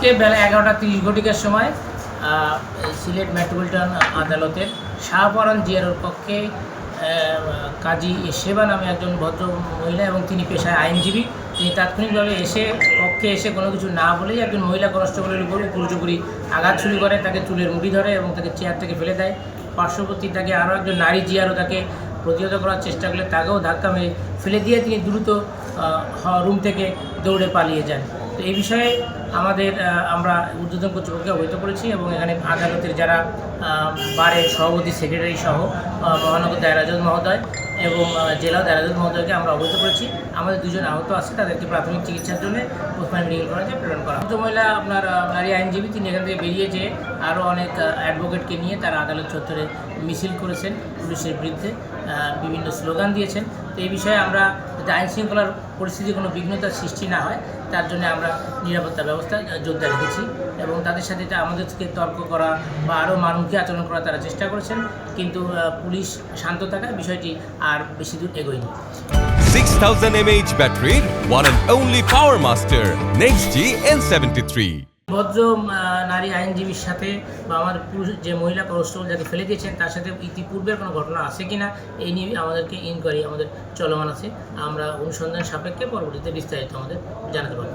আজকে বেলা 11:30 সময় সিলেট মেট্রোপলিটন আদালতের শাহপরান জিয়ারোর কক্ষে কাজী সেবা নামে একজন ভদ্র মহিলা এবং তিনি পেশায় আইনজীবী, তিনি তাৎক্ষণিকভাবে কক্ষে এসে কোনো কিছু না বলেই একজন মহিলা কনস্টেবলের উপর উপর্যুপরি আঘাত শুরু করে, তাকে চুলের মুঠি ধরে এবং তাকে চেয়ার থেকে ফেলে দেয়। পার্শ্ববর্তী তাকে আরও একজন নারী জিয়ারও তাকে প্রতিহত করার চেষ্টা করলে তাকেও ধাক্কা মেরে ফেলে দিয়ে তিনি দ্রুত রুম থেকে দৌড়ে পালিয়ে যান। তো এই বিষয়ে আমরা ঊর্ধ্বতন কর্তৃপক্ষকে অবহিত করেছি এবং এখানে আদালতের যারা বারের সভাপতি, সেক্রেটারি সহ মহানগর দায়রা জজ মহোদয় এবং জেলা দায়রা জজ মহোদয়কে আমরা অবহিত করেছি। আমাদের দুজন আহত আছে, তাদেরকে প্রাথমিক চিকিৎসার জন্য ওসমানী মেডিকেল কলেজে প্রেরণ করা। মহিলা নারী আইনজীবী, তিনি এখান থেকে বেরিয়ে যেয়ে আরও অনেক অ্যাডভোকেটকে নিয়ে তারা আদালত চত্বরে মিছিল করেছেন, পুলিশের বিরুদ্ধে বিভিন্ন স্লোগান দিয়েছেন। তো এই বিষয়ে আমরা যাতে আইন শৃঙ্খলার পরিস্থিতি কোনো বিঘ্নতার সৃষ্টি না হয় তার জন্য আমরা নিরাপত্তা ব্যবস্থা জোরদার রেখেছি এবং তাদের সাথে আমাদেরকে তর্ক করা বা আরও মানমুখী আচরণ করা তারা চেষ্টা করেছেন, কিন্তু পুলিশ শান্ত থাকায় বিষয়টি আর বেশি দূর এগোয়নি। 6000 mAh battery, one and only Power Master Next G N73। ভদ্র নারী আইনজীবীর সাথে বা আমার পুরুষ যে মহিলা কনস্টেবল যাকে ফেলে দিয়েছেন তার সাথে ইতিপূর্বের কোনো ঘটনা আছে কিনা এই নিয়ে আমাদেরকে ইনকোয়ারি চলমান আছে। আমরা অনুসন্ধান সাপেক্ষে পরবর্তীতে বিস্তারিত আমাদের জানাতে পারব।